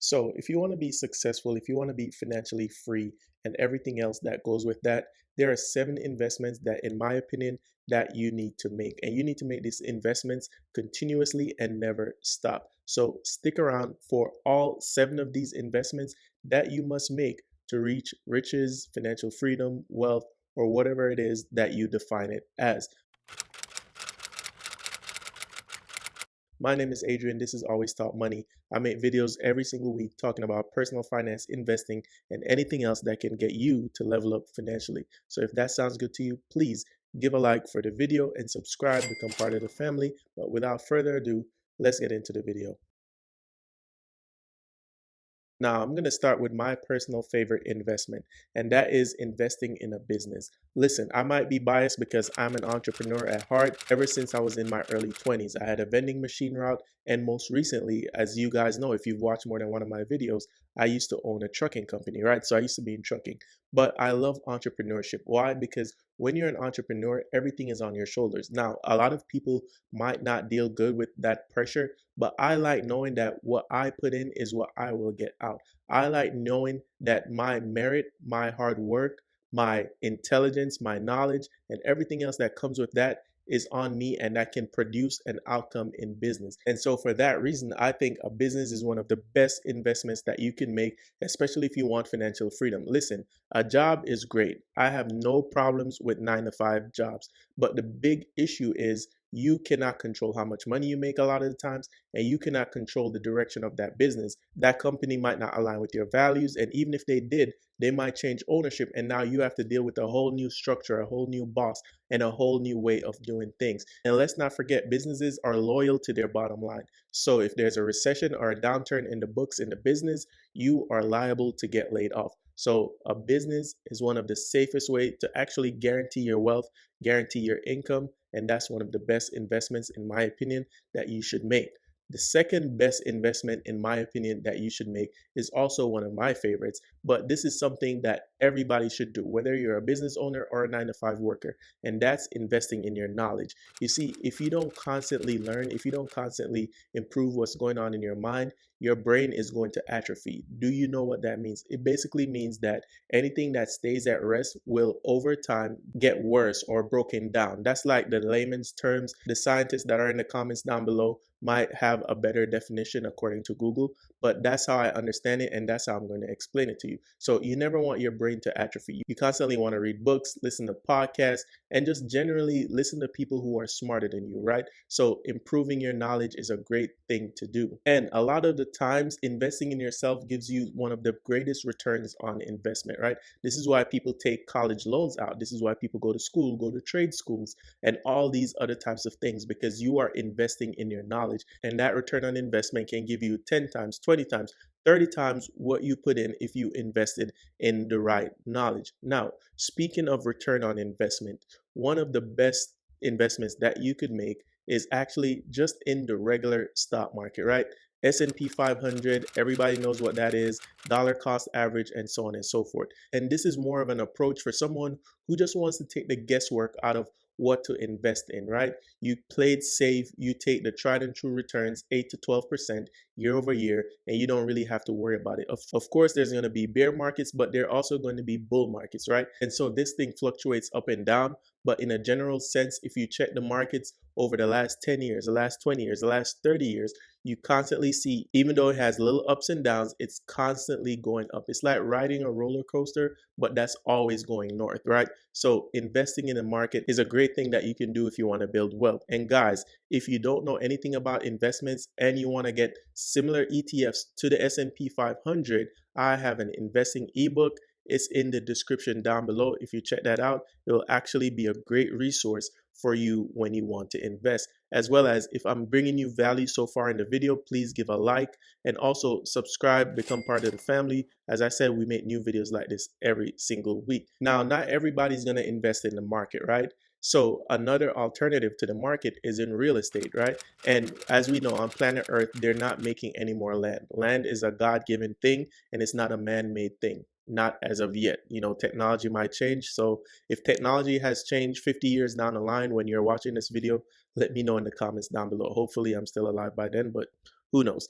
So, if you want to be successful, if you want to be financially free and everything else that goes with that, there are 7 investments that, in my opinion, that you need to make. And you need to make these investments continuously and never stop. So, stick around for all 7 of these investments that you must make to reach riches, financial freedom, wealth, or whatever it is that you define it as. My name is Adrian. This is Always Talk Money. I make videos every single week talking about personal finance, investing, and anything else that can get you to level up financially. So if that sounds good to you, please give a like for the video and subscribe, become part of the family. But without further ado, let's get into the video. Now, I'm going to start with my personal favorite investment, and that is investing in a business. Listen, I might be biased because I'm an entrepreneur at heart ever since I was in my early 20s. I had a vending machine route, and most recently, as you guys know, if you've watched more than one of my videos, I used to own a trucking company, right? So I used to be in trucking, but I love entrepreneurship. Why? Because when you're an entrepreneur, everything is on your shoulders. Now, a lot of people might not deal good with that pressure, but I like knowing that what I put in is what I will get out. I like knowing that my merit, my hard work, my intelligence, my knowledge, and everything else that comes with that is on me and that can produce an outcome in business. And so for that reason, I think a business is one of the best investments that you can make, especially if you want financial freedom. Listen, a job is great. I have no problems with 9 to 5 jobs, but the big issue is you cannot control how much money you make a lot of the times, and you cannot control the direction of that business. That company might not align with your values, and even if they did, they might change ownership, and now you have to deal with a whole new structure, a whole new boss, and a whole new way of doing things. And let's not forget, businesses are loyal to their bottom line. So if there's a recession or a downturn in the books in the business, you are liable to get laid off. So a business is one of the safest way to actually guarantee your wealth, guarantee your income, and that's one of the best investments, in my opinion, that you should make. The second best investment, in my opinion, that you should make is also one of my favorites, but this is something that everybody should do, whether you're a business owner or a 9 to 5 worker, and that's investing in your knowledge. You see, if you don't constantly learn, if you don't constantly improve what's going on in your mind, your brain is going to atrophy. Do you know what that means? It basically means that anything that stays at rest will over time get worse or broken down. That's like the layman's terms. The scientists that are in the comments down below might have a better definition according to Google, but that's how I understand it, and that's how I'm going to explain it to you. So you never want your brain to atrophy. You constantly want to read books, listen to podcasts, and just generally listen to people who are smarter than you, right? So improving your knowledge is a great thing to do. And a lot of the times, investing in yourself gives you one of the greatest returns on investment, right? This is why people take college loans out. This is why people go to school, go to trade schools, and all these other types of things, because you are investing in your knowledge. And that return on investment can give you 10 times, 20 times, 30 times what you put in if you invested in the right knowledge. Now, speaking of return on investment, one of the best investments that you could make is actually just in the regular stock market, right? S&P 500, everybody knows what that is, dollar cost average, and so on and so forth. And this is more of an approach for someone who just wants to take the guesswork out of what to invest in, right? You played safe, you take the tried and true returns, 8 to 12% year over year, and you don't really have to worry about it. Of course, there's going to be bear markets, but there are also going to be bull markets, right? And so this thing fluctuates up and down, but in a general sense, if you check the markets over the last 10 years, the last 20 years, the last 30 years, you constantly see, even though it has little ups and downs, it's constantly going up. It's like riding a roller coaster, but that's always going north, right? So investing in the market is a great thing that you can do if you want to build wealth. And guys, if you don't know anything about investments and you want to get similar ETFs to the S&P 500, I have an investing ebook. It's in the description down below. If you check that out, it will actually be a great resource for you when you want to invest. As well as, if I'm bringing you value so far in the video, please give a like and also subscribe, become part of the family. As I said, we make new videos like this every single week. Now, not everybody's going to invest in the market, right? So another alternative to the market is in real estate, right? And as we know, on planet Earth, they're not making any more land. Land is a God-given thing, and it's not a man-made thing. Not as of yet. You know, technology might change. So if technology has changed 50 years down the line when you're watching this video, let me know in the comments down below. Hopefully I'm still alive by then, but who knows?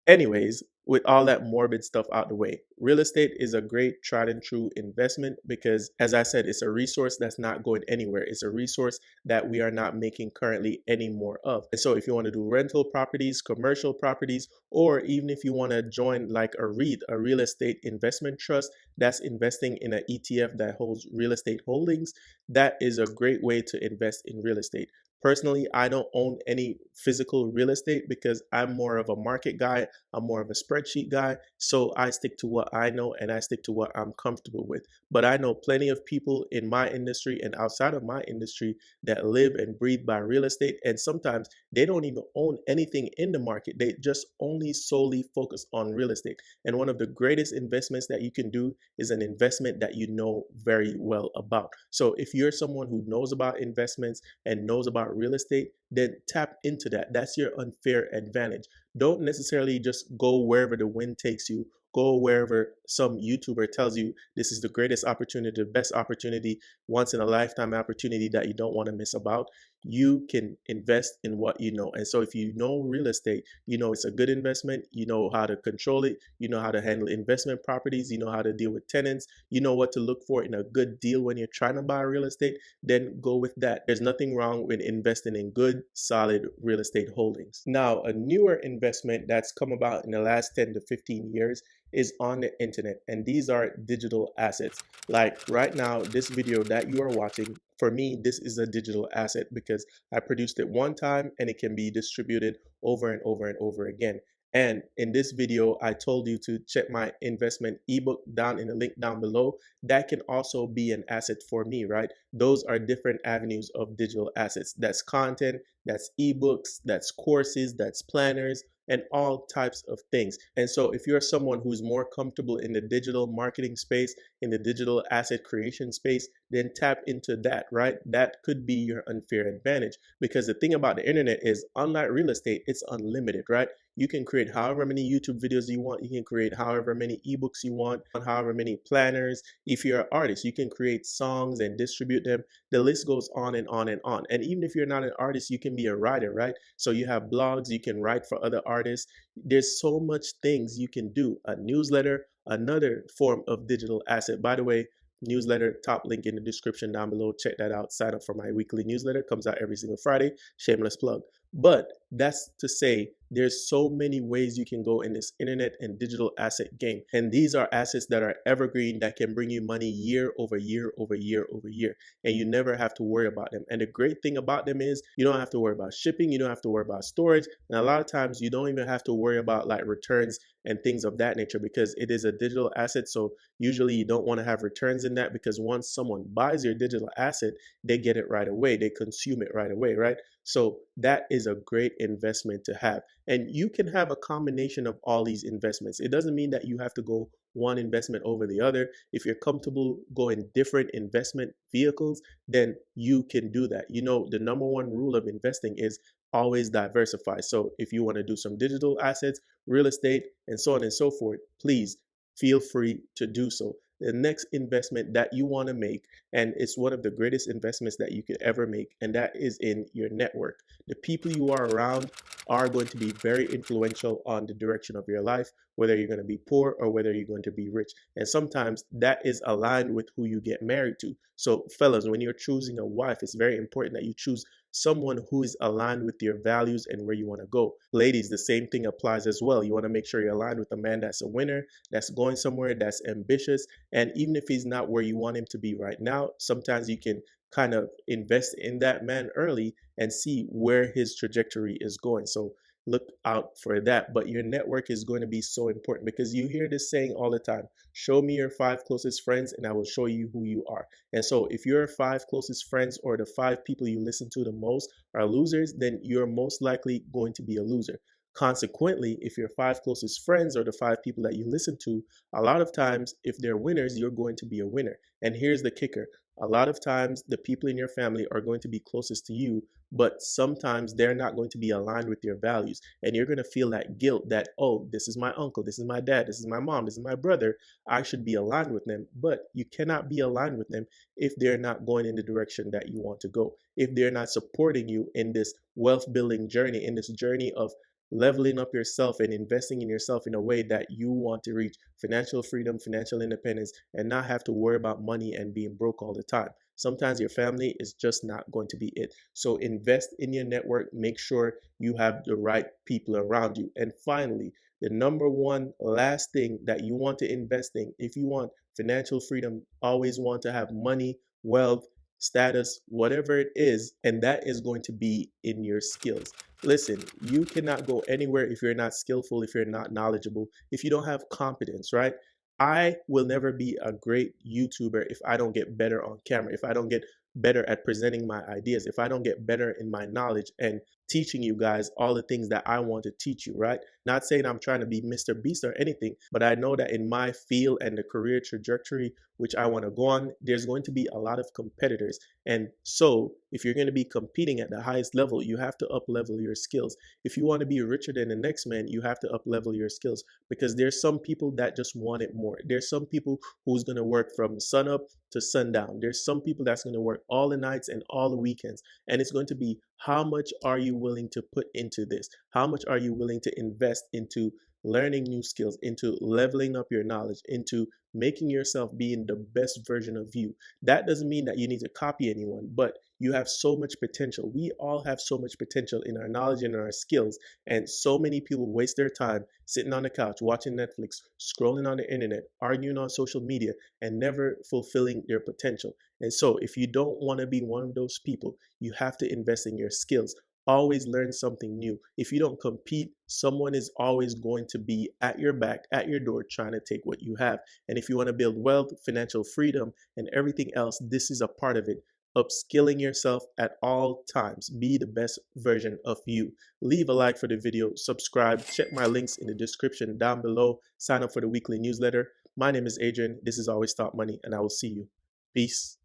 Anyways, with all that morbid stuff out the way, real estate is a great tried and true investment because, as I said, it's a resource that's not going anywhere. It's a resource that we are not making currently any more of. And so, if you want to do rental properties, commercial properties, or even if you want to join like a REIT, a real estate investment trust that's investing in an ETF that holds real estate holdings, that is a great way to invest in real estate. Personally, I don't own any physical real estate because I'm more of a market guy. I'm more of a spreadsheet guy. So I stick to what I know and I stick to what I'm comfortable with. But I know plenty of people in my industry and outside of my industry that live and breathe by real estate. And sometimes they don't even own anything in the market. They just only solely focus on real estate. And one of the greatest investments that you can do is an investment that you know very well about. So if you're someone who knows about investments and knows about real estate, then tap into that. That's your unfair advantage. Don't necessarily just go wherever the wind takes you. Go wherever some YouTuber tells you this is the greatest opportunity, the best opportunity, once in a lifetime opportunity that you don't want to miss about. You can invest in what you know. And so if you know real estate, you know it's a good investment, you know how to control it, you know how to handle investment properties, you know how to deal with tenants, you know what to look for in a good deal when you're trying to buy real estate, then go with that. There's nothing wrong with investing in good, solid real estate holdings. Now, a newer investment that's come about in the last 10 to 15 years is on the internet, and these are digital assets. Like right now, this video that you are watching, for me, this is a digital asset because I produced it one time and it can be distributed over and over and over again. And in this video, I told you to check my investment ebook down in the link down below. That can also be an asset for me, right? Those are different avenues of digital assets. That's content, that's ebooks, that's courses, that's planners, and all types of things. And so if you're someone who's more comfortable in the digital marketing space, in the digital asset creation space, then tap into that, right? That could be your unfair advantage because the thing about the internet is, unlike real estate, it's unlimited, right? You can create however many YouTube videos you want. You can create however many ebooks you want, however many planners. If you're an artist, you can create songs and distribute them. The list goes on and on and on. And even if you're not an artist, you can be a writer, right? So you have blogs, you can write for other artists. There's so much things you can do. A newsletter, another form of digital asset. By the way, newsletter, top link in the description down below. Check that out. Sign up for my weekly newsletter. Comes out every single Friday. Shameless plug. But that's to say, there's so many ways you can go in this internet and digital asset game. And these are assets that are evergreen, that can bring you money year over year over year over year. And you never have to worry about them. And the great thing about them is you don't have to worry about shipping. You don't have to worry about storage. And a lot of times you don't even have to worry about like returns and things of that nature because it is a digital asset. So usually you don't want to have returns in that because once someone buys your digital asset, they get it right away. They consume it right away, right? So that is a great investment to have. And you can have a combination of all these investments. It doesn't mean that you have to go one investment over the other. If you're comfortable going different investment vehicles, then you can do that. You know, the number one rule of investing is always diversify. So if you want to do some digital assets, real estate, and so on and so forth, please feel free to do so. The next investment that you want to make, and it's one of the greatest investments that you could ever make, and that is in your network. The people you are around are going to be very influential on the direction of your life, whether you're going to be poor or whether you're going to be rich. And sometimes that is aligned with who you get married to. So fellas, when you're choosing a wife, it's very important that you choose someone who is aligned with your values and where you want to go. Ladies, the same thing applies as well. You want to make sure you're aligned with a man that's a winner, that's going somewhere, that's ambitious. And even if he's not where you want him to be right now, sometimes you can kind of invest in that man early and see where his trajectory is going. So look out for that. But your network is going to be so important because you hear this saying all the time: show me your five closest friends and I will show you who you are. And so if your five closest friends or the five people you listen to the most are losers, then you're most likely going to be a loser. Consequently, if your five closest friends are the five people that you listen to, a lot of times, if they're winners, you're going to be a winner. And here's the kicker: a lot of times, the people in your family are going to be closest to you, but sometimes they're not going to be aligned with your values. And you're going to feel that guilt that, oh, this is my uncle, this is my dad, this is my mom, this is my brother. I should be aligned with them. But you cannot be aligned with them if they're not going in the direction that you want to go, if they're not supporting you in this wealth building journey, in this journey of leveling up yourself and investing in yourself in a way that you want to reach financial freedom, financial independence, and not have to worry about money and being broke all the time. Sometimes your family is just not going to be it. So invest in your network. Make sure you have the right people around you. And finally, the number one last thing that you want to invest in, if you want financial freedom, always want to have money, wealth, status, whatever it is, and that is going to be in your skills. Listen, you cannot go anywhere if you're not skillful, if you're not knowledgeable, if you don't have competence, right? I will never be a great YouTuber if I don't get better on camera, if I don't get better at presenting my ideas, if I don't get better in my knowledge and teaching you guys all the things that I want to teach you, right? Not saying I'm trying to be Mr. Beast or anything, but I know that in my field and the career trajectory which I want to go on, there's going to be a lot of competitors. And so if you're going to be competing at the highest level, you have to up level your skills. If you want to be richer than the next man, you have to up level your skills, because there's some people that just want it more. There's some people who's going to work from sun up to sundown. There's some people that's going to work all the nights and all the weekends. And it's going to be, how much are you willing to put into this? How much are you willing to invest into learning new skills, into leveling up your knowledge, into making yourself being the best version of you? That doesn't mean that you need to copy anyone, but you have so much potential. We all have so much potential in our knowledge and our skills. And so many people waste their time sitting on the couch, watching Netflix, scrolling on the internet, arguing on social media, and never fulfilling their potential. And so if you don't want to be one of those people, you have to invest in your skills. Always learn something new. If you don't compete, someone is always going to be at your back, at your door, trying to take what you have. And if you want to build wealth, financial freedom, and everything else, this is a part of it. Upskilling yourself at all times. Be the best version of you. Leave a like for the video, subscribe, check my links in the description down below, sign up for the weekly newsletter. My name is Adrian. This is Always Talk Money, and I will see you. Peace.